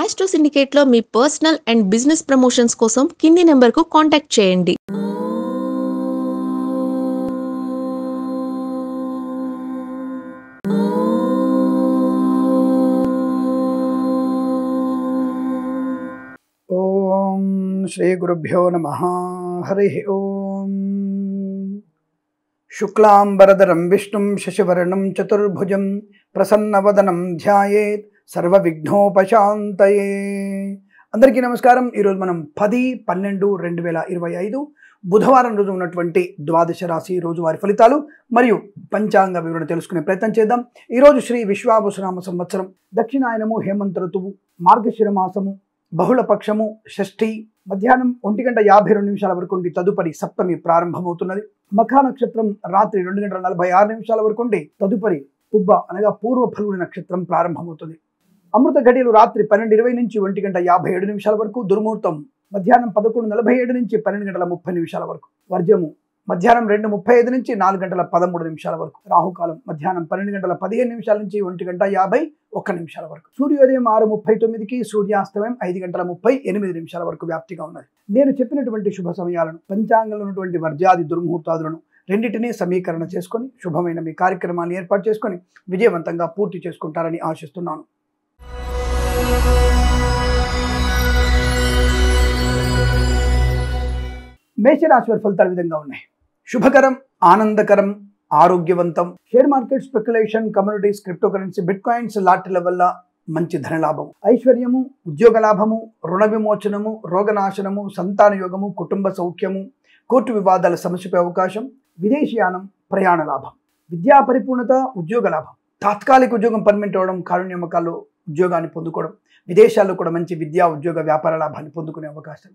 Astro సిండికేట్లో మీ personal and business promotions కోసం కింది నెంబర్కు కాంటాక్ట్ చేయండి. ఓం శ్రీ గురుభ్యో నమః. హరి ఓం. శుక్లాంబరధరం విష్ణుం శశివర్ణం చతుర్భుజం ప్రసన్నవదనం ధ్యాయేత్ సర్వవిఘ్నోపశాంతయే. అందరికీ నమస్కారం. ఈరోజు మనం 10/12/2025 బుధవారం రోజు ఉన్నటువంటి ద్వాదశ రాశి రోజువారి ఫలితాలు మరియు పంచాంగ వివరణ తెలుసుకునే ప్రయత్నం చేద్దాం. ఈరోజు శ్రీ విశ్వావసునామ సంవత్సరం, దక్షిణాయనము, హేమంత ఋతువు, మార్గశిర మాసము, బహుళ పక్షము, షష్ఠి, మధ్యాహ్నం 1:52 వరకు ఉండి తదుపరి సప్తమి ప్రారంభమవుతున్నది. మఖా నక్షత్రం రాత్రి 2:46 వరకు ఉండి తదుపరి పుబ్బ అనగా పూర్వ ఫల్గుని నక్షత్రం ప్రారంభమవుతుంది. అమృత ఘడియలు రాత్రి 12:20 నుంచి 1:57 వరకు, దుర్ముహూర్తం మధ్యాహ్నం 11:47 నుంచి 12:30 వరకు, వర్జము మధ్యాహ్నం 2:35 నుంచి 4:13 వరకు, రాహుకాలం మధ్యాహ్నం 12:15 నుంచి 1:51 వరకు, సూర్యోదయం 6:39కి, సూర్యాస్తమయం 5:38 వరకు వ్యాప్తిగా ఉన్నది. నేను చెప్పినటువంటి శుభ సమయాలను, పంచాంగంలో ఉన్నటువంటి వర్జాది దుర్ముహూర్తాదులను రెండింటినీ సమీకరణ చేసుకొని శుభమైన మీ కార్యక్రమాన్ని ఏర్పాటు చేసుకొని విజయవంతంగా పూర్తి చేసుకుంటారని ఆశిస్తున్నాను. మేషరాశి వారి ఫలితాలు విధంగా ఉన్నాయి. శుభకరం, ఆనందకరం, ఆరోగ్యవంతం. Share market, speculation, communities, crypto currency, bitcoins, లాటరీల వల్ల మంచి ధనలాభం, ఐశ్వర్యము, ఉద్యోగ లాభము, రుణ విమోచనము, రోగనాశనము, సంతాన యోగము, కుటుంబ సౌఖ్యము, కోర్టు వివాదాల సమస్యపై అవకాశం, విదేశీయానం, ప్రయాణ లాభం, విద్యా పరిపూర్ణత, ఉద్యోగ లాభం, తాత్కాలిక ఉద్యోగం పర్మనెంట్ అవ్వడం, కారు నియామకాల్లో ఉద్యోగాన్ని పొందుకోవడం, విదేశాల్లో కూడా మంచి విద్యా ఉద్యోగ వ్యాపార లాభాన్ని పొందుకునే అవకాశం,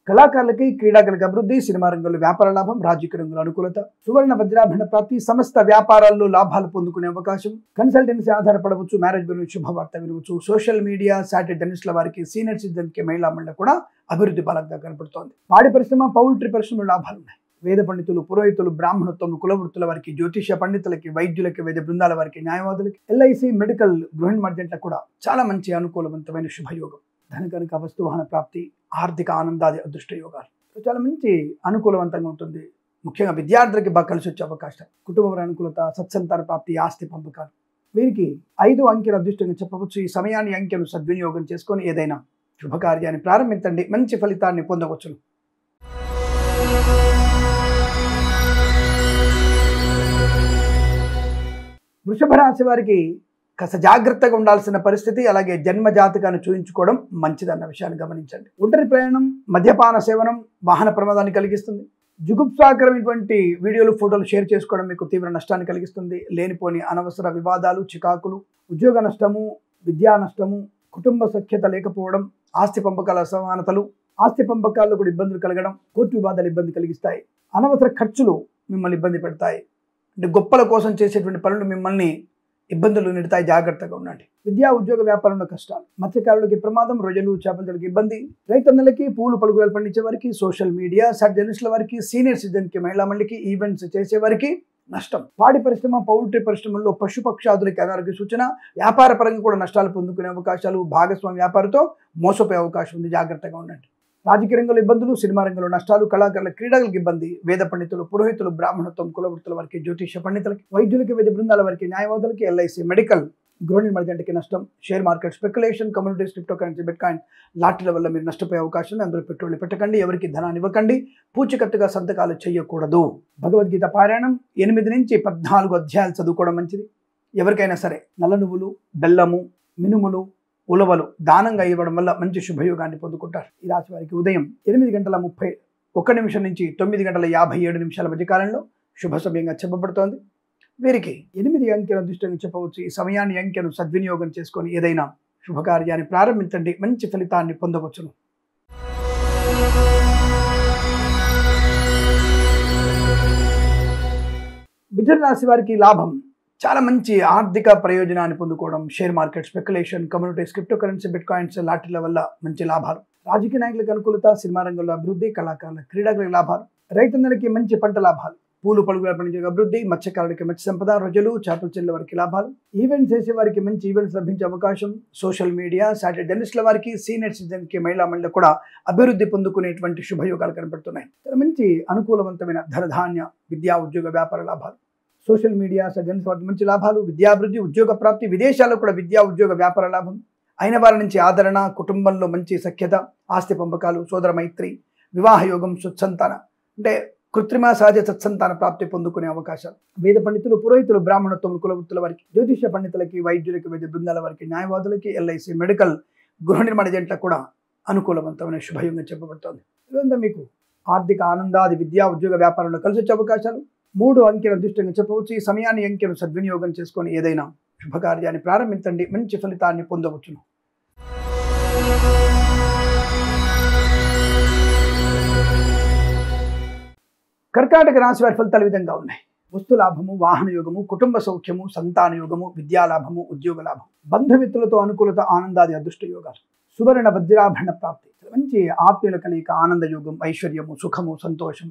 కళాకారులకి, క్రీడాకులకు అభివృద్ధి, సినిమా రంగంలో వ్యాపార లాభం, రాజకీయ రంగంలో అనుకూలత, సువర్ణ వజ్రాభరణ ప్రాప్తి, సమస్త వ్యాపారాల్లో లాభాలు పొందుకునే అవకాశం, కన్సల్టెన్సీ ఆధారపడవచ్చు, మ్యారేజ్ గురించి శుభవార్త వినవచ్చు, సోషల్ మీడియా, సాటిలైట్ జర్నలిస్టుల వారికి, సీనియర్ సిటిజన్కి, మహిళా మండలి కూడా అభివృద్ధి బలంగా కనపడుతోంది. పాడి పరిశ్రమ, పౌల్ట్రీ పరిశ్రమలో లాభాలు ఉన్నాయి. వేద పండితులు, పురోహితులు, బ్రాహ్మణోత్తములు, కులవృత్తుల వారికి, జ్యోతిష పండితులకి, వైద్యులకి, వైద్య బృందాల వారికి, న్యాయవాదులకి, ఎల్ఐసి, మెడికల్, గృహిణి మర్జెంట్లకు కూడా చాలా మంచి అనుకూలవంతమైన శుభయోగం. ధనకనక వస్తువాహన ప్రాప్తి, ఆర్థిక ఆనందాది అదృష్ట యోగాలు చాలా మంచి అనుకూలవంతంగా ఉంటుంది. ముఖ్యంగా విద్యార్థులకి బాగా కలిసి వచ్చే అవకాశం, కుటుంబ అనుకూలత, సత్సంతాన ప్రాప్తి, ఆస్తి పంపకాలు. వీరికి 5 అంకెల అదృష్టంగా చెప్పవచ్చు. ఈ సమయాన్ని, అంకెను సద్వినియోగం చేసుకొని ఏదైనా శుభకార్యాన్ని ప్రారంభించండి, మంచి ఫలితాన్ని పొందవచ్చును. వృషభ రాశి వారికి కాస్త జాగ్రత్తగా ఉండాల్సిన పరిస్థితి, అలాగే జన్మ జాతకాన్ని చూయించుకోవడం మంచిదన్న విషయాన్ని గమనించండి. ఒంటరి ప్రయాణం, మద్యపాన సేవనం వాహన ప్రమాదాన్ని కలిగిస్తుంది. జుగుప్సాకరమైనటువంటి వీడియోలు, ఫోటోలు షేర్ చేసుకోవడం మీకు తీవ్ర నష్టాన్ని కలిగిస్తుంది. లేనిపోని అనవసర వివాదాలు, చికాకులు, ఉద్యోగ నష్టము, విద్యా నష్టము, కుటుంబ సఖ్యత లేకపోవడం, ఆస్తి పంపకాల అసమానతలు, ఆస్తి పంపకాల్లో కూడా ఇబ్బందులు కలగడం, కోర్టు వివాదాలు ఇబ్బంది కలిగిస్తాయి. అనవసర ఖర్చులు మిమ్మల్ని ఇబ్బంది పెడతాయి. అంటే గొప్పల కోసం చేసేటువంటి పనులు మిమ్మల్ని ఇబ్బందులు నెడతాయి. జాగ్రత్తగా ఉండండి. విద్యా ఉద్యోగ వ్యాపారంలో కష్టాలు, మత్స్యకారులకి ప్రమాదం, రొయ్యలు చేపలకి ఇబ్బంది, రైతన్నలకి, పూలు పలుకురాలు పండించే వారికి, సోషల్ మీడియా, సాటిలైట్ జర్నలిస్టుల వారికి, సీనియర్ సిటిజన్కి, మహిళా మండలికి, ఈవెంట్స్ చేసేవారికి నష్టం. పాడి పరిశ్రమ, పౌల్ట్రీ పరిశ్రమల్లో పశుపక్షాదులకి అనారోగ్య సూచన, వ్యాపార పరంగా కూడా నష్టాలు పొందుకునే అవకాశాలు, భాగస్వామి వ్యాపారంతో మోసపోయే అవకాశం ఉంది. జాగ్రత్తగా ఉండండి. రాజకీయ రంగంలో ఇబ్బందులు, సినిమా రంగంలో నష్టాలు, కళాకారుల, క్రీడలకు ఇబ్బంది, వేద పండితులు, పురోహితులు, బ్రాహ్మణత్వం, కులవృత్తుల వారికి, జ్యోతిష పండితులకి, వైద్యులకి, వైద్య బృందాల వారికి, న్యాయవాదులకి, ఎల్ఐసి, మెడికల్, గృహిణి మర్జెంట్కి నష్టం. Share market, speculation, communities, crypto currency, bitcoin, లాటరీల వల్ల మీరు నష్టపోయే అవకాశం ఉంది. అందులో పెట్టుబడులు పెట్టకండి. ఎవరికి ధనాన్ని ఇవ్వకండి. పూచికత్తుగా సంతకాలు చేయకూడదు. భగవద్గీత పారాయణం 8 నుంచి 14 అధ్యాయాలు చదువుకోవడం మంచిది. ఎవరికైనా సరే నల్ల నువ్వులు, బెల్లము, మినుములు, ఉలవలు దానంగా ఇవ్వడం వల్ల మంచి శుభయోగాన్ని పొందుకుంటారు. ఈ రాశి వారికి ఉదయం 8:31 నుంచి 9:57 మధ్య కాలంలో శుభ సమయంగా చెప్పబడుతోంది. వీరికి 8 అంకెల అదృష్టంగా చెప్పవచ్చు. ఈ సమయాన్ని, అంకెను సద్వినియోగం చేసుకొని ఏదైనా శుభకార్యాన్ని ప్రారంభించండి, మంచి ఫలితాన్ని పొందవచ్చును. మిథున రాశి వారికి లాభం, చాలా మంచి ఆర్థిక ప్రయోజనాన్ని పొందుకోవడం, share market, speculation, communities, crypto currency, bitcoins, లాటరీల వల్ల మంచి లాభాలు, రాజకీయ నాయకులకు అనుకూలత, సినిమా రంగంలో అభివృద్ధి, కళాకారుల, క్రీడాకులకు లాభాలు, రైతన్నలకి మంచి పంట లాభాలు, పూలు పలుకుల పండించే అభివృద్ధి, మత్స్యకారుడికి మత్స్య సంపద, రొజలు చేపల చెల్లెల వారికి లాభాలు, ఈవెంట్స్ చేసే వారికి మంచి ఈవెంట్స్ లభించే అవకాశం, సోషల్ మీడియా సాటిలైట్ జర్నలిస్టుల వారికి, సీనియర్ సిటిజన్కి, మహిళా మండలి కూడా అభివృద్ధి పొందుకునేటువంటి శుభయోగాలు కనబడుతున్నాయి. మంచి అనుకూలవంతమైన ధనధాన్య, విద్యా ఉద్యోగ వ్యాపార లాభాలు, సోషల్ మీడియా జర్నలిస్ట్ వారికి మంచి లాభాలు, విద్యాభివృద్ధి, ఉద్యోగ ప్రాప్తి, విదేశాల్లో కూడా విద్యా ఉద్యోగ వ్యాపార లాభం, అయిన వారి నుంచి ఆదరణ, కుటుంబంలో మంచి సఖ్యత, ఆస్తి పంపకాలు, సోదర మైత్రి, వివాహ యోగం, సుత్సంతాన అంటే కృత్రిమ సహజ సత్సంతాన ప్రాప్తి పొందుకునే అవకాశాలు, వేద పండితులు, పురోహితులు, బ్రాహ్మణత్వం, కులవృత్తుల వారికి, జ్యోతిష పండితులకి, వైద్యులకి, వైద్య బృందాల వారికి, న్యాయవాదులకి, ఎల్ఐసి, మెడికల్, గృహ నిర్మాణ జంటలకు కూడా అనుకూలవంతమైన శుభయోగం చెప్పబడుతోంది. ఇదంతా మీకు ఆర్థిక ఆనందాది, విద్యా ఉద్యోగ వ్యాపారంలో కలిసి వచ్చే అవకాశాలు. 3 అంకెల అదృష్టంగా చెప్పవచ్చు. ఈ సమయాన్ని అంకెను సద్వినియోగం చేసుకొని ఏదైనా శుభకార్యాన్ని ప్రారంభించండి, మంచి ఫలితాన్ని పొందవచ్చును. కర్కాటక రాశి వారి ఫలితాలు విధంగా ఉన్నాయి. వస్తు లాభము, వాహన యోగము, కుటుంబ సౌఖ్యము, సంతాన యోగము, విద్యా లాభము, ఉద్యోగ లాభం, బంధుమిత్రులతో అనుకూలత, ఆనందాది అదృష్ట యోగాలు, సువర్ణ వజ్రాభరణ ప్రాప్తి, మంచి ఆత్మీయుల కలిక, ఆనంద యోగం, ఐశ్వర్యము, సుఖము, సంతోషం,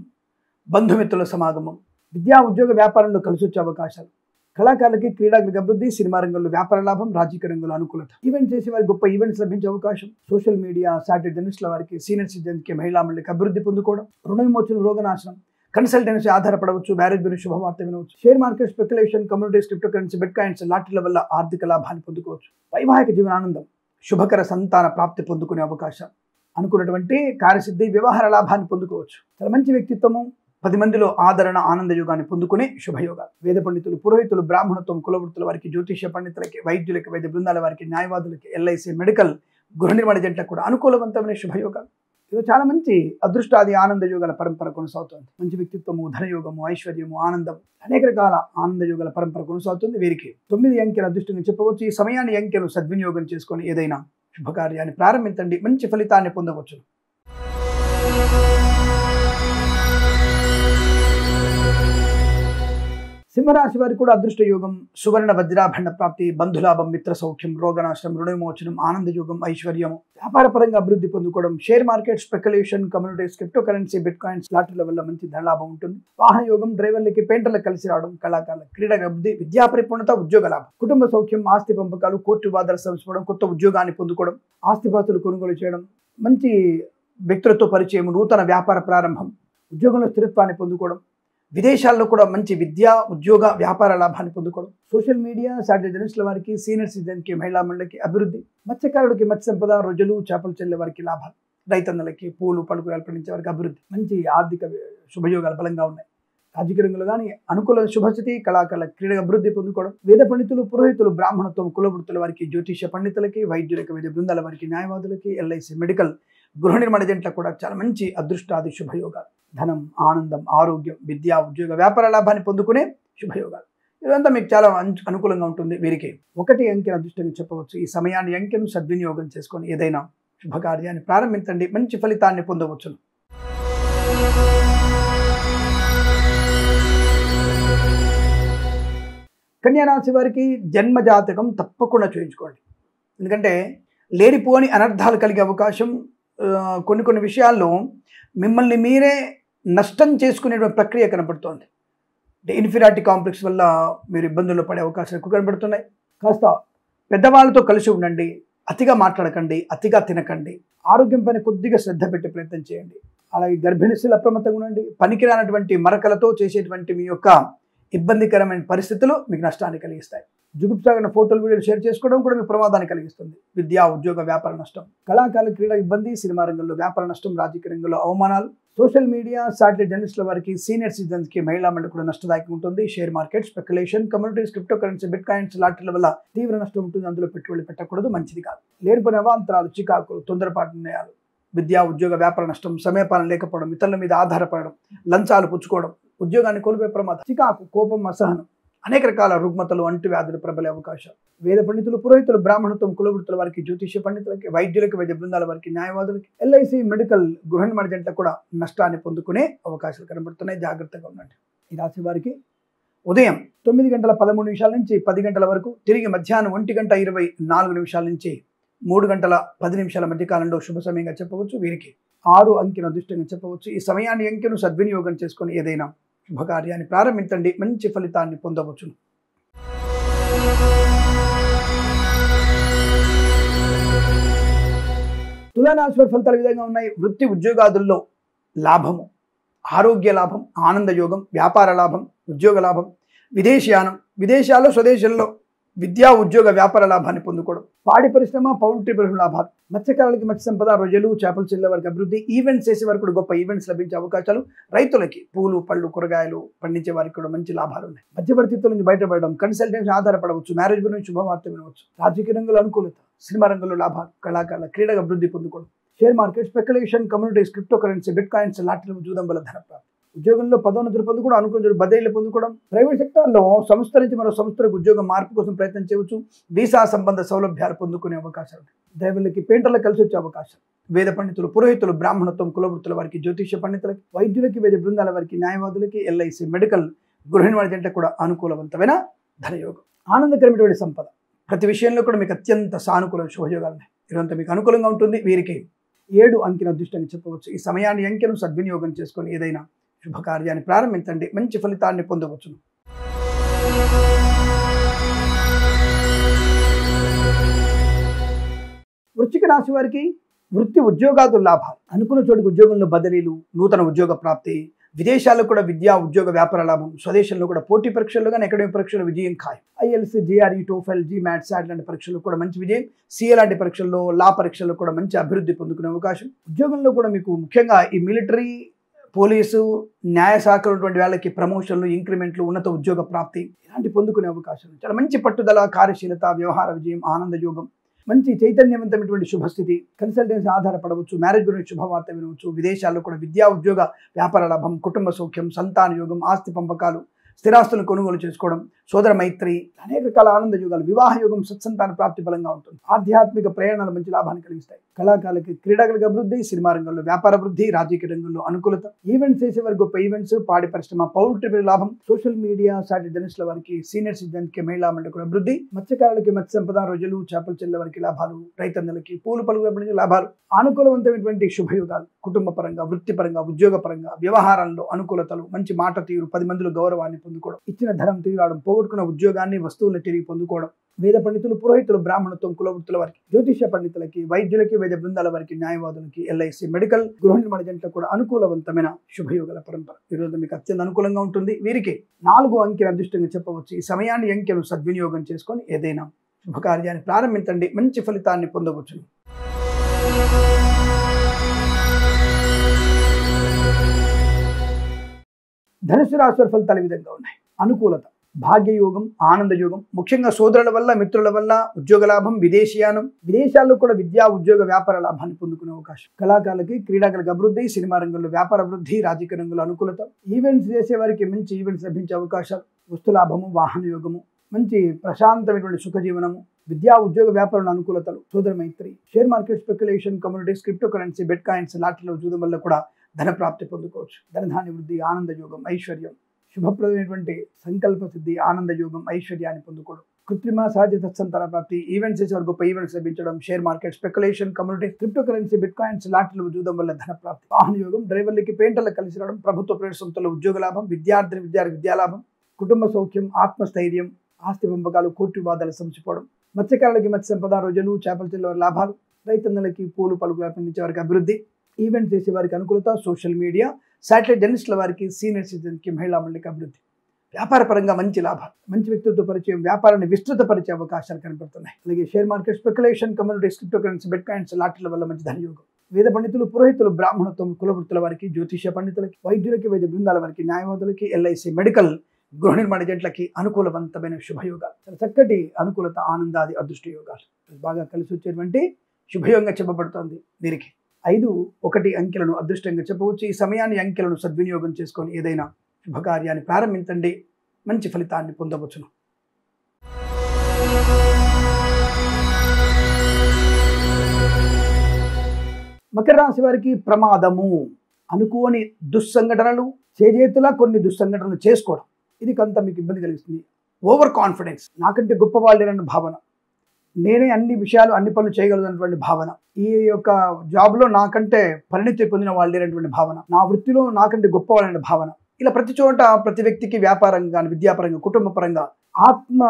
బంధుమిత్రుల సమాగమం, విద్యా ఉద్యోగ వ్యాపారంలో కలిసి వచ్చే అవకాశాలు, కళాకారులకి, క్రీడాకులకు అభివృద్ధి, సినిమా రంగంలో వ్యాపార లాభం, రాజకీయ రంగంలో అనుకూలత, ఈవెంట్ చేసే వారికి గొప్ప ఈవెంట్స్ లభించే అవకాశం, సోషల్ మీడియా సాటిలైట్ జర్నలిస్టుల వారికి, సీనియర్ సిటిజన్స్కి, మహిళా మండలికి అభివృద్ధి పొందుకోవడం, రుణ విమోచన, రోగనాశనం, కన్సల్టెన్సీ ఆధారపడవచ్చు, మ్యారేజ్ గురించి శుభవార్త వినవచ్చు, share market, speculation, communities, crypto currency, bitcoins, లాటరీల వల్ల ఆర్థిక లాభాన్ని పొందుకోవచ్చు, వైవాహిక జీవనానందం, శుభకర సంతాన ప్రాప్తి పొందుకునే అవకాశం, అనుకున్నటువంటి కార్యసిద్ధి, వ్యవహార లాభాన్ని పొందుకోవచ్చు, చాలా మంచి వ్యక్తిత్వము, 10 మందిలో ఆదరణ, ఆనంద యోగాన్ని పొందుకునే శుభయోగాలు, వేద పండితులు, పురోహితులు, బ్రాహ్మణత్వం, కులవృత్తుల వారికి, జ్యోతిష పండితులకి, వైద్యులకి, వైద్య బృందాల వారికి, న్యాయవాదులకి, ఎల్ఐసి, మెడికల్, గృహ నిర్మాణ జంటలకు కూడా అనుకూలవంతమైన శుభయోగాలు. ఇది చాలా మంచి అదృష్టాది ఆనంద యోగాల పరంపర కొనసాగుతుంది. మంచి వ్యక్తిత్వము, ధనయోగము, ఐశ్వర్యము, ఆనందం, అనేక రకాల ఆనంద యోగాల పరంపర కొనసాగుతుంది. వీరికి 9 అంకెల అదృష్టంగా చెప్పవచ్చు. ఈ సమయాన్ని అంకెను సద్వినియోగం చేసుకొని ఏదైనా శుభకార్యాన్ని ప్రారంభించండి, మంచి ఫలితాన్ని పొందవచ్చు. సింహరాశి వారికి కూడా అదృష్ట యోగం, సువర్ణ వజ్రాభరణ ప్రాప్తి, బంధులాభం, మిత్ర సౌఖ్యం, రోగనాశనం, రుణ విమోచనం, ఆనంద యోగం, ఐశ్వర్యం, వ్యాపార పరంగా అభివృద్ధి పొందుకోవడం, share market, speculation, communities, crypto currency, bitcoins, లాటరీల వల్ల మంచి ధనలాభం ఉంటుంది, వాహన యోగం, డ్రైవర్లకి, పెయింటర్లకు కలిసి రావడం, కళాకారుల, క్రీడా అభివృద్ధి, విద్యా పరిపూర్ణత, ఉద్యోగ లాభం, కుటుంబ సౌఖ్యం, ఆస్తి పంపకాలు, కోర్టు వివాదాలు సమస్యపడడం, కొత్త ఉద్యోగాన్ని పొందుకోవడం, ఆస్తిపాస్తులు కొనుగోలు చేయడం, మంచి వ్యక్తులతో పరిచయం, నూతన వ్యాపార ప్రారంభం, ఉద్యోగంలో స్థిరత్వాన్ని పొందుకోవడం, విదేశాల్లో కూడా మంచి విద్యా ఉద్యోగ వ్యాపార లాభాన్ని పొందుకోవడం, సోషల్ మీడియా సాటిలైట్ జర్నలిస్టుల వారికి, సీనియర్ సిటిజన్కి, మహిళా మండలికి అభివృద్ధి, మత్స్యకారుడికి మత్స్య సంపద, రొజలు చేపల చెల్లెల వారికి లాభాలు, రైతన్నలకి, పూలు పలుకులు పండించే వారికి అభివృద్ధి, మంచి ఆర్థిక శుభయోగాలు బలంగా ఉన్నాయి. రాజకీయ రంగంలో కానీ అనుకూల శుభస్థితి, కళాకారుల, క్రీడ అభివృద్ధి పొందుకోవడం, వేద పండితులు, పురోహితులు, బ్రాహ్మణత్వం, కులవృత్తుల వారికి, జ్యోతిష పండితులకి, వైద్యులకి, వైద్య బృందాల వారికి, న్యాయవాదులకి, ఎల్ఐసి, మెడికల్, గృహ నిర్మాణ జంటలకు కూడా చాలా మంచి అదృష్టాది శుభయోగాలు, ధనం, ఆనందం, ఆరోగ్యం, విద్యా ఉద్యోగ వ్యాపార లాభాన్ని పొందుకునే శుభయోగాలు. ఇదంతా మీకు చాలా అనుకూలంగా ఉంటుంది. వీరికి 1 అంకెను అదృష్టంగా చెప్పవచ్చు. ఈ సమయాన్ని అంకెను సద్వినియోగం చేసుకొని ఏదైనా శుభకార్యాన్ని ప్రారంభించండి, మంచి ఫలితాన్ని పొందవచ్చును. కన్యా రాశి వారికి జన్మ జాతకం తప్పకుండా చూయించుకోండి. ఎందుకంటే లేనిపోని అనర్థాలు కలిగే అవకాశం, కొన్ని విషయాల్లో మిమ్మల్ని మీరే నష్టం చేసుకునే ప్రక్రియ కనబడుతోంది. ఇన్ఫీరియారిటీ కాంప్లెక్స్ వల్ల మీరు ఇబ్బందుల్లో పడే అవకాశాలు ఎక్కువ కనబడుతున్నాయి. కాస్త పెద్దవాళ్ళతో కలిసి ఉండండి, అతిగా మాట్లాడకండి, అతిగా తినకండి, ఆరోగ్యం పైన కొద్దిగా శ్రద్ధ పెట్టే ప్రయత్నం చేయండి. అలాగే గర్భిణీలు అప్రమత్తంగా ఉండండి. పనికిరానటువంటి మరకలతో చేసేటువంటి మీ యొక్క ఇబ్బందికరమైన పరిస్థితులు మీకు నష్టాన్ని కలిగిస్తాయి. జుగుప్సాగిన ఫోటోలు, వీడియోలు షేర్ చేసుకోవడం కూడా మీకు ప్రమాదాన్ని కలిగిస్తుంది. విద్యా ఉద్యోగ వ్యాపార నష్టం, కళాకారుల, క్రీడా ఇబ్బంది, సినిమా రంగంలో వ్యాపార నష్టం, రాజకీయ రంగంలో అవమానాలు, సోషల్ మీడియా సాటిలైట్ జర్నలిస్టుల వారికి, సీనియర్ సిటిజన్స్కి, మహిళా మండలి కూడా నష్టదాయకం ఉంటుంది. Share market, speculation, communities, crypto currency, bitcoins, లాటరీల వల్ల తీవ్ర నష్టం ఉంటుంది. అందులో పెట్టుబడి పెట్టకూడదు, మంచిది కాదు. లేనిపోయిన అవాంతరాలు, చికాకులు, తొందరపాటు నిర్ణయాలు, విద్యా ఉద్యోగ వ్యాపార నష్టం, సమయపాలన లేకపోవడం, ఇతరుల మీద ఆధారపడడం, లంచాలు పుచ్చుకోవడం, ఉద్యోగాన్ని కోల్పోయే ప్రమాదం, చికాకు, కోపం, అసహనం, అనేక రకాల రుగ్మతలు, అంటువ్యాధులు ప్రబలే అవకాశాలు. వేద పండితులు, పురోహితులు, బ్రాహ్మణత్వం, కులవృత్తుల వారికి, జ్యోతిష పండితులకి, వైద్యులకి, వైద్య బృందాల వారికి, న్యాయవాదులకి, ఎల్ఐసి, మెడికల్, గృహ నిర్మాణ జంటలకు కూడా నష్టాన్ని పొందుకునే అవకాశాలు కనబడుతున్నాయి. జాగ్రత్తగా ఉండండి. ఈ రాశి వారికి ఉదయం 9:13 నుంచి 10 వరకు, తిరిగి మధ్యాహ్నం 1:24 నుంచి 3:10 మధ్య కాలంలో శుభ సమయంగా చెప్పవచ్చు. వీరికి 6 అంకెను అదృష్టంగా చెప్పవచ్చు. ఈ సమయాన్ని అంకెను సద్వినియోగం చేసుకొని ఏదైనా శుభకార్యాన్ని ప్రారంభించండి, మంచి ఫలితాన్ని పొందవచ్చును. తులారాశి వారి ఫలితాలు ఈ విధంగా ఉన్నాయి. వృత్తి ఉద్యోగాదుల్లో లాభము, ఆరోగ్య లాభం, ఆనంద యోగం, వ్యాపార లాభం, ఉద్యోగ లాభం, విదేశీయానం, విదేశాల్లో స్వదేశంలో విద్యా ఉద్యోగ వ్యాపార లాభాన్ని పొందుకోవడం, పాడి పరిశ్రమ, పౌల్ట్రీ పరిశ్రమ లాభాలు, మత్స్యకారులకి మత్స్య సంపద, రొయ్యలు, చేపల చెల్లె వారికి అభివృద్ధి, ఈవెంట్స్ చేసే వారికి కూడా గొప్ప ఈవెంట్స్ లభించే అవకాశాలు, రైతులకి పూలు పళ్ళు కూరగాయలు పండించే వారికి కూడా మంచి లాభాలు ఉన్నాయి. మధ్యవర్తిత్వం నుంచి బయటపడడం, కన్సల్టెన్సీ ఆధారపడవచ్చు, మ్యారేజ్ గురించి శుభవార్త వినవచ్చు, రాజకీయ రంగంలో అనుకూలత, సినిమా రంగంలో లాభాలు, కళాకారుల క్రీడగా అభివృద్ధి పొందుకోవడం, share market, speculation, communities, crypto currency, bitcoins, లాటరీలు, జూదం వల్ల ధన ప్రాప్తి, ఉద్యోగంలో పదోన్నతులు పొందుకోవడం, అనుకూల బదిలీలు పొందుకోవడం, ప్రైవేట్ సెక్టార్లో సంస్థ నుంచి మరో సంస్థలకు ఉద్యోగం మార్పు కోసం ప్రయత్నం చేయవచ్చు, వీసా సంబంధ సౌలభ్యాలు పొందుకునే అవకాశాలు, డ్రైవర్లకి పెయింటర్లకు కలిసి వచ్చే అవకాశం, వేద పండితులు, పురోహితులు, బ్రాహ్మణత్వం కులవృత్తుల వారికి, జ్యోతిష్య పండితులకి, వైద్యులకి, వేద బృందాల వారికి, న్యాయవాదులకి, ఎల్ఐసి, మెడికల్, గృహిణి వారి జంటకు కూడా అనుకూలవంతమైన ధనయోగం, ఆనందకరమైనటువంటి సంపద, ప్రతి విషయంలో కూడా మీకు అత్యంత సానుకూల శుభయోగాలు ఉన్నాయి. ఇదంతా మీకు అనుకూలంగా ఉంటుంది. వీరికి 7 అంకెల అదృష్టాన్ని చెప్పవచ్చు. ఈ సమయాన్ని అంకెను సద్వినియోగం చేసుకొని ఏదైనా శుభకార్యాన్ని ప్రారంభించండి, మంచి ఫలితాన్ని పొందవచ్చును. వృశ్చిక రాశి వారికి వృత్తి ఉద్యోగాదు లాభాలు, అనుకున్న చోటుకు ఉద్యోగంలో బదిలీలు, నూతన ఉద్యోగ ప్రాప్తి, విదేశాల్లో కూడా విద్యా ఉద్యోగ వ్యాపార లాభం, స్వదేశంలో కూడా పోటీ పరీక్షల్లో కానీ అకాడమిక్ పరీక్షల్లో విజయం ఖాయం, ఐఎల్సి, జిఆర్ఈ, టోఫెల్, జిమాట్, సాట్ లాంటి పరీక్షల్లో కూడా మంచి విజయం, సిఏ లాంటి పరీక్షల్లో, లా పరీక్షల్లో కూడా మంచి అభివృద్ధి పొందుకునే అవకాశం, ఉద్యోగంలో కూడా మీకు ముఖ్యంగా ఈ మిలిటరీ, పోలీసు, న్యాయ శాఖ ఉన్నటువంటి వాళ్ళకి ప్రమోషన్లు, ఇంక్రిమెంట్లు, ఉన్నత ఉద్యోగ ప్రాప్తి ఇలాంటి పొందుకునే అవకాశం, చాలా మంచి పట్టుదల, కార్యశీలత, వ్యవహార విజయం, ఆనంద యోగం, మంచి చైతన్యవంతమైనటువంటి శుభస్థితి, కన్సల్టెన్సీ ఆధారపడవచ్చు, మ్యారేజ్ గురించి శుభవార్త వినవచ్చు, విదేశాల్లో కూడా విద్యా ఉద్యోగ వ్యాపార లాభం, కుటుంబ సౌఖ్యం, సంతాన యోగం, ఆస్తి పంపకాలు, స్థిరాస్తులను కొనుగోలు చేసుకోవడం, సోదర మైత్రి, అనేక రకాల ఆనంద యోగాలు, వివాహ యోగం, సత్సంతాన ప్రాప్తి బలంగా ఉంటుంది, ఆధ్యాత్మిక ప్రయాణాలు మంచి లాభాన్ని కలిగిస్తాయి, కళాకారులకి క్రీడాకులకు అభివృద్ధి, సినిమా రంగంలో వ్యాపార వృద్ధి, రాజకీయ రంగంలో అనుకూలత, ఈవెంట్స్ చేసేవారికి గొప్ప ఈవెంట్స్, పాడి పరిశ్రమ, పౌల్ట్రీ లాభం, సోషల్ మీడియా, సాటి జర్నలిస్టుల వారికి, సీనియర్ సిటిజన్కి, మహిళా మండలికి అభివృద్ధి, మత్స్యకారులకి మత్స్య సంపద, రొయ్యలు, చేపల చెల్లె వారికి లాభాలు, రైతన్నలకి పూలు పలుకుల లాభాలు, అనుకూలవంతమైనటువంటి శుభయోగాలు, కుటుంబ పరంగా, వృత్తిపరంగా, ఉద్యోగ పరంగా, వ్యవహారాల్లో అనుకూలతలు, మంచి మాట తీరు, 10 మందిలో గౌరవాన్ని పొందుకోవడం, ఇచ్చిన ధనం తిరిగి రావడం, పోగొట్టుకున్న ఉద్యోగాన్ని, వస్తువులను తిరిగి పొందుకోవడం, వేద పండితులు, పురోహితులు, బ్రాహ్మణత్వం కులవృత్తుల వారికి, జ్యోతిష్య పండితులకి, వైద్యులకి, వేద బృందాల వారికి, న్యాయవాదులకి, ఎల్ఐసి, మెడికల్, గృహిణి వారి జంటకు కూడా అనుకూలవంతమైన శుభయోగాల పరంపర ఈరోజు మీకు అత్యంత అనుకూలంగా ఉంటుంది. వీరికి 4 అంకెల అదృష్టంగా చెప్పవచ్చు. ఈ సమయాన్ని అంకెను సద్వినియోగం చేసుకొని ఏదైనా శుభకార్యాన్ని ప్రారంభించండి, మంచి ఫలితాన్ని పొందవచ్చును. ధనుసు రాశి వారి ఫలితాలు ఈ విధంగా ఉన్నాయి. అనుకూలత, భాగ్యయోగం, ఆనంద యోగం, ముఖ్యంగా సోదరుల వల్ల, మిత్రుల వల్ల ఉద్యోగ లాభం, విదేశీయానం, విదేశాల్లో కూడా విద్యా ఉద్యోగ వ్యాపార లాభాన్ని పొందుకునే అవకాశం, కళాకారులకి క్రీడాకులకు అభివృద్ధి, సినిమా రంగంలో వ్యాపార అభివృద్ధి, రాజకీయ రంగంలో అనుకూలత, ఈవెంట్స్ చేసే వారికి మంచి ఈవెంట్స్ లభించే అవకాశాలు, వస్తు లాభము, వాహన యోగము, మంచి ప్రశాంతమైనటువంటి సుఖజీవనము, విద్యా ఉద్యోగ వ్యాపారంలో అనుకూలతలు, సోదర మైత్రి, share market, speculation, communities, crypto currency, bitcoins, లాటరీలో జూదం వల్ల కూడా ధన ప్రాప్తి పొందుకోవచ్చు, ధనధాన్య వృద్ధి, ఆనంద యోగం, ఐశ్వర్యం, శుభప్రదమైనటువంటి సంకల్ప సిద్ధి, ఆనంద యోగం, ఐశ్వర్యాన్ని పొందుకోవడం, కృత్రిమ సహజ సత్సంతాన ప్రాప్తి, ఈవెంట్స్ చేసేవారు గొప్ప ఈవెంట్స్ లభించడం, share market, speculation, communities, crypto currency, bitcoins, లాటరీలు జూదం వల్ల ధన ప్రాప్తి, వాహన యోగం, డ్రైవర్లకి పెయింటర్లకు కలిసి రావడం, ప్రభుత్వ ప్రైవేట్ సంస్థల్లో ఉద్యోగ లాభం, విద్యార్థి విద్యాలాభం, కుటుంబ సౌఖ్యం, ఆత్మస్థైర్యం, ఆస్తి పంపకాలు, కోర్టు వివాదాలు సమసిపోవడం, మత్స్యకారులకి మత్స్య సంపద, రొయ్యలు, చేపల చెల్లె వారి లాభాలు, రైతన్నలకి పూలు పలుకులు పండించే వారికి అభివృద్ధి, ఈవెంట్ చేసే వారికి అనుకూలత, సోషల్ మీడియా, శాటిలైట్ జర్నలిస్టుల వారికి, సీనియర్ సిటిజన్కి, మహిళా మండలికి అభివృద్ధి, వ్యాపార పరంగా మంచి లాభాలు, మంచి వ్యక్తిత్వ పరిచయం, వ్యాపారాన్ని విస్తృతపరిచే అవకాశాలు కనపడుతున్నాయి. అలాగే share market, speculation, communities, crypto currency, bitcoins, లాటరీల వల్ల మంచి ధనయోగం, వేద పండితులు, పురోహితులు, బ్రాహ్మణత్వం కులవృత్తుల వారికి, జ్యోతిష్య పండితులకి, వైద్యులకి, వేద బృందాల వారికి, న్యాయవాదులకి, ఎల్ఐసి, మెడికల్, గృహిణి వారి జంటలకి అనుకూలవంతమైన శుభయోగాలు, చాలా చక్కటి అనుకూలత, ఆనందాది అదృష్ట యోగాలు బాగా కలిసి వచ్చేటువంటి శుభయోగంగా చెప్పబడుతోంది. వీరికి 5, 1 అంకెలను అదృష్టంగా చెప్పవచ్చు. ఈ సమయాన్ని అంకెలను సద్వినియోగం చేసుకొని ఏదైనా శుభకార్యాన్ని ప్రారంభించండి, మంచి ఫలితాన్ని పొందవచ్చును. మకర రాశి వారికి ప్రమాదము, అనుకోని దుస్సంఘటనలు, చేజేతులా కొన్ని దుస్సంఘటనలు చేసుకోవడం, ఇది కొంత మీకు ఇబ్బంది కలిగిస్తుంది. ఓవర్ కాన్ఫిడెన్స్, నాకంటే గొప్ప వాళ్ళేనన్న భావన, నేనే అన్ని విషయాలు అన్ని పనులు చేయగలనటువంటి భావన, ఈ యొక్క జాబ్లో నాకంటే పరిణితి పొందిన వాళ్ళు లేనటువంటి భావన, నా వృత్తిలో నాకంటే గొప్ప వాళ్ళనే భావన, ఇలా ప్రతి చోట ప్రతి వ్యక్తికి వ్యాపారంగా కానీ విద్యాపరంగా కుటుంబ పరంగా ఆత్మ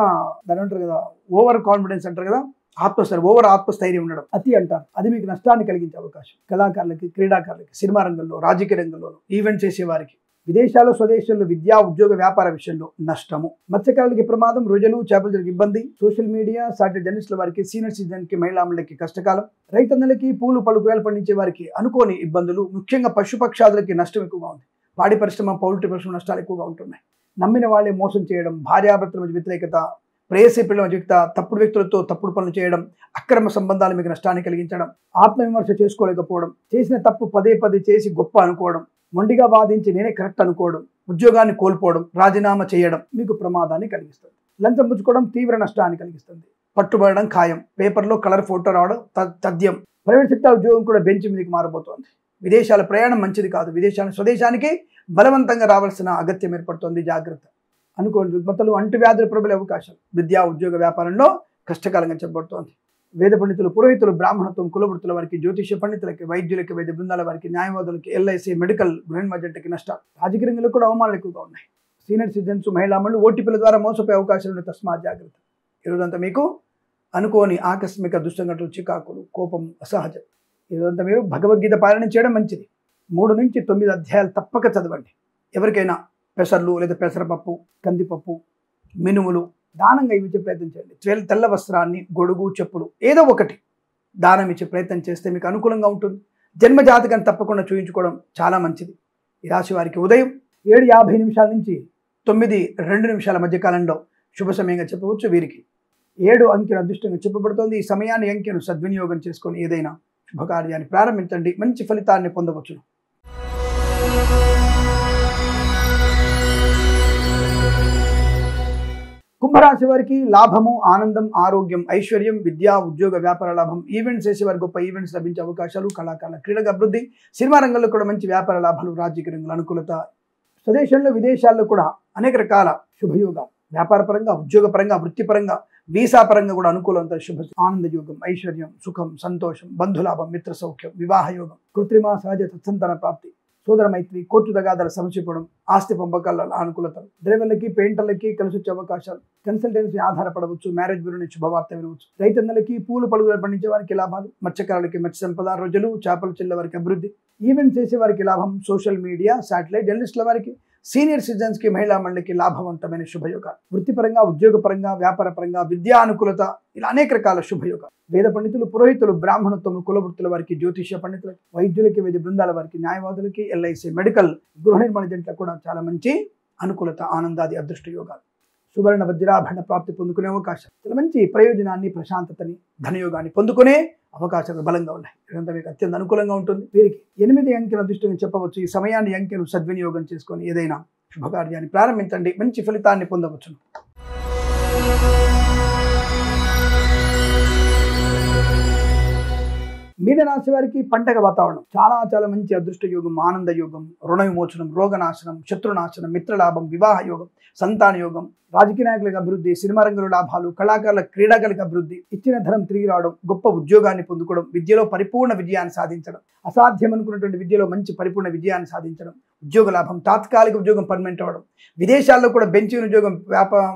దాని అంటారు కదా, ఓవర్ కాన్ఫిడెన్స్ అంటారు కదా, ఆత్మస్థైర్యం ఉండడం అతి అంటారు. అది మీకు నష్టాన్ని కలిగించే అవకాశం. కళాకారులకి, క్రీడాకారులకి, సినిమా రంగంలో, రాజకీయ రంగంలోనూ, ఈవెంట్స్ చేసేవారికి, విదేశాల్లో స్వదేశాల్లో విద్యా ఉద్యోగ వ్యాపార విషయంలో నష్టము. మత్స్యకారులకి ప్రమాదం, రోజులు చేపలకు ఇబ్బంది, సోషల్ మీడియా సాటిలైట్ జర్నలిస్టుల వారికి, సీనియర్ సిటిజన్కి, మహిళామణులకి కష్టకాలం, రైతన్నలకి, పూలు పలు కూరలు పండించే వారికి అనుకోని ఇబ్బందులు, ముఖ్యంగా పశుపక్షాదులకి నష్టం ఎక్కువగా ఉంది. పాడి పరిశ్రమ, పౌల్ట్రీ పరిశ్రమ నష్టాలు ఎక్కువగా ఉంటున్నాయి. నమ్మిన వాళ్ళే మోసం చేయడం, భార్యాభర్తల మధ్య వ్యతిరేకత, ప్రేయసి పిల్లల మధ్య తప్పుడు వ్యక్తులతో తప్పుడు పనులు చేయడం, అక్రమ సంబంధాలు మీకు నష్టాన్ని కలిగించడం, ఆత్మవిమర్శ చేసుకోలేకపోవడం, చేసిన తప్పు పదే పదే చేసి గొప్ప అనుకోవడం, మొండిగా వాదించి నేనే కరెక్ట్ అనుకోవడం, ఉద్యోగాన్ని కోల్పోవడం, రాజీనామా చేయడం మీకు ప్రమాదాన్ని కలిగిస్తుంది. లంచం పుచ్చుకోవడం తీవ్ర నష్టాన్ని కలిగిస్తుంది. పట్టుబడడం ఖాయం, పేపర్లో కలర్ ఫోటో రావడం తథ్యం. ప్రైవేట్ సెక్టర్ ఉద్యోగం కూడా బెంచ్ మీదకి మారబోతోంది. విదేశాల ప్రయాణం మంచిది కాదు. స్వదేశానికి బలవంతంగా రావాల్సిన అగత్యం ఏర్పడుతోంది. జాగ్రత్త. అనుకోని రుగ్మతలు, అంటువ్యాధులు ప్రబలే అవకాశం. విద్యా ఉద్యోగ వ్యాపారంలో కష్టకాలంగా చెప్పబడుతోంది. వేద పండితులు, పురోహితులు, బ్రాహ్మణత్వం, కులవృత్తుల వారికి, జ్యోతిష్య పండితులకి, వైద్యులకి, వైద్య బృందాల వారికి, న్యాయవాదులకి, ఎల్ఐసి, మెడికల్, గృహ మధ్యంటకి నష్టాలు. రాజకీయ రంగంలో కూడా అవమానాలు ఎక్కువగా ఉన్నాయి. సీనియర్ సిటిజన్స్, మహిళామణులు ఓటీపీల ద్వారా మోసపోయే అవకాశాలు ఉన్నాయి. తస్మాత్ జాగ్రత్త. ఈరోజంతా మీకు అనుకోని ఆకస్మిక దుస్సంఘటనలు, చికాకులు, కోపం అసహజం. ఈరోజంతా మీరు భగవద్గీత పారాయణం చేయడం మంచిది. 3 నుంచి 9 అధ్యాయాలు తప్పక చదవండి. ఎవరికైనా పెసర్లు లేదా పెసరపప్పు, కందిపప్పు, మినుములు దానంగా ఇచ్చే ప్రయత్నం చేయండి. తెల్ల వస్త్రాన్ని, గొడుగు, చెప్పులు ఏదో ఒకటి దానం ఇచ్చే ప్రయత్నం చేస్తే మీకు అనుకూలంగా ఉంటుంది. జన్మ జాతకాన్ని తప్పకుండా చూయించుకోవడం చాలా మంచిది. ఈ రాశి వారికి ఉదయం 7:50 నుంచి 9:02 మధ్య కాలంలో శుభ సమయంగా చెప్పవచ్చు. వీరికి 7 అంకెను అదృష్టంగా చెప్పబడుతోంది. ఈ సమయాన్ని, అంకెను సద్వినియోగం చేసుకొని ఏదైనా శుభకార్యాన్ని ప్రారంభించండి. మంచి ఫలితాన్ని పొందవచ్చు. కుంభరాశి వారికి లాభము, ఆనందం, ఆరోగ్యం, ఐశ్వర్యం, విద్యా ఉద్యోగ వ్యాపార లాభం, ఈవెంట్స్ చేసేవారి గొప్ప ఈవెంట్స్ లభించే అవకాశాలు, కళాకారుల క్రీడల అభివృద్ధి, సినిమా రంగంలో కూడా మంచి వ్యాపార లాభాలు, రాజకీయ రంగంలో అనుకూలత, స్వదేశంలో విదేశాల్లో కూడా అనేక రకాల శుభయోగాలు, వ్యాపార పరంగా, ఉద్యోగ పరంగా, వృత్తిపరంగా, వీసా పరంగా కూడా అనుకూలంతో శుభ ఆనంద యోగం, ఐశ్వర్యం, సుఖం, సంతోషం, బంధులాభం, మిత్ర సౌఖ్యం, వివాహ యోగం, కృత్రిమ సహజ సత్సంతాన ప్రాప్తి, సోదర మైత్రి, కోర్టు తగాదాల సమసిపోవడం, ఆస్తి పంపకాల అనుకూలతలు, డ్రైవర్లకి, పెయింటర్లకి కలిసి వచ్చే అవకాశాలు, కన్సల్టెన్సీ ఆధారపడవచ్చు, మ్యారేజ్ బ్యూరో నుంచి శుభవార్త వినవచ్చు, రైతన్నలకి, పూలు పలుగులు పండించే వారికి లాభాలు, మత్స్యకారులకి మత్స్య సంపద, రోజులు చేపలు చెల్లె వారికి అభివృద్ధి, ఈవెంట్ చేసే వారికి లాభం, సోషల్ మీడియా, శాటిలైట్ జర్నలిస్టుల వారికి, సీనియర్ సిటిజన్స్కి, మహిళా మండలికి లాభవంతమైన శుభయోగాలు, వృత్తిపరంగా, ఉద్యోగపరంగా, వ్యాపార పరంగా, విద్యా అనుకూలత, ఇలా అనేక రకాల శుభయోగాలు. వేద పండితులు, పురోహితులు, బ్రాహ్మణత్వం, కులవృత్తుల వారికి, జ్యోతిష్య పండితులకి, వైద్యులకి, వైద్య బృందాల వారికి, న్యాయవాదులకి, ఎల్ఐసి, మెడికల్, గృహ నిర్మాణ జంటలకు కూడా చాలా మంచి అనుకూలత, ఆనందాది అదృష్ట యోగాలు. సువర్ణ వజ్రాభరణ ప్రాప్తి పొందుకునే అవకాశం, చాలా మంచి ప్రయోజనాన్ని, ప్రశాంతతని, ధనయోగాన్ని పొందుకునే అవకాశాలు బలంగా ఉన్నాయి. ఇదంతా మీకు అత్యంత అనుకూలంగా ఉంటుంది. వీరికి 8 అంకెను అదృష్టంగా చెప్పవచ్చు. ఈ సమయాన్ని, అంకెను సద్వినియోగం చేసుకొని ఏదైనా శుభకార్యాన్ని ప్రారంభించండి. మంచి ఫలితాన్ని పొందవచ్చు. మీనరాశి వారికి పండగ వాతావరణం చాలా మంచి అదృష్ట యోగం, ఆనంద యోగం, రుణ విమోచనం, రోగనాశనం, శత్రునాశనం, మిత్రలాభం, వివాహ యోగం, సంతాన యోగం, రాజకీయ నాయకులకు అభివృద్ధి, సినిమా రంగంలో లాభాలు, కళాకారుల క్రీడాకారులకు అభివృద్ధి, ఇచ్చిన ధనం తిరిగి రావడం, గొప్ప ఉద్యోగాన్ని పొందుకోవడం, విద్యలో పరిపూర్ణ విజయాన్ని సాధించడం, అసాధ్యం అనుకున్నటువంటి విద్యలో మంచి పరిపూర్ణ విజయాన్ని సాధించడం, ఉద్యోగ లాభం, తాత్కాలిక ఉద్యోగం పర్మనెంట్ అవ్వడం, విదేశాల్లో కూడా బెంచ్ ఉద్యోగం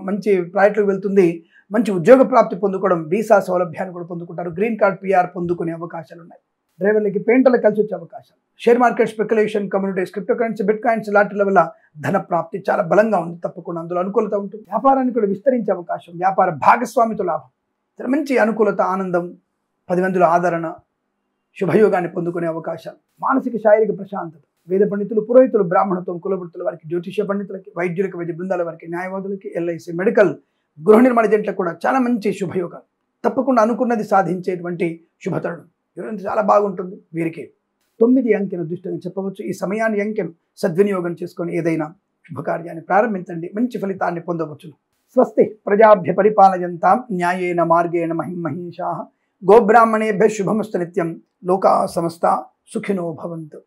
మంచి ప్రాజెక్టులకు వెళ్తుంది, మంచి ఉద్యోగ ప్రాప్తి పొందుకోవడం, వీసా సౌలభ్యాన్ని కూడా పొందుకుంటారు, గ్రీన్ కార్డ్, పిఆర్ పొందుకునే అవకాశాలు ఉన్నాయి. డ్రైవర్లకి, పెయింటర్లకు కలిసి వచ్చే అవకాశాలు, share market, speculation, communities, crypto currency, bit coins లాంటి వల్ల ధన ప్రాప్తి చాలా బలంగా ఉంది. తప్పకుండా అందులో అనుకూలత ఉంటుంది. వ్యాపారాన్ని కూడా విస్తరించే అవకాశం, వ్యాపార భాగస్వామితో లాభం, చాలా మంచి అనుకూలత, ఆనందం, 10 మందిలో ఆదరణ, శుభయోగాన్ని పొందుకునే అవకాశాలు, మానసిక శారీరక ప్రశాంతత. వేద పండితులు, పురోహితులు, బ్రాహ్మణత్వం, కులవృత్తుల వారికి, జ్యోతిష్య పండితులకి, వైద్యులకి, వైద్య బృందాల వారికి, న్యాయవాదులకి, ఎల్ఐసి, మెడికల్, గృహ నిర్మాణ జంటలకు కూడా చాలా మంచి శుభయోగాలు. తప్పకుండా అనుకున్నది సాధించేటువంటి శుభతరుణం. ఈరోజు చాలా బాగుంటుంది. వీరికి 9 అంకెను దృష్టిని చెప్పవచ్చు. ఈ సమయాన్ని, అంకెను సద్వినియోగం చేసుకొని ఏదైనా శుభకార్యాన్ని ప్రారంభించండి. మంచి ఫలితాన్ని పొందవచ్చు. స్వస్తి ప్రజాభ్య పరిపాలయంతాం న్యాయేన మార్గేణ మహిమహీషాః గోబ్రాహ్మణేభ్యః శుభమస్తు నిత్యం. లోకాః సమస్తాః సుఖినో భవంతు.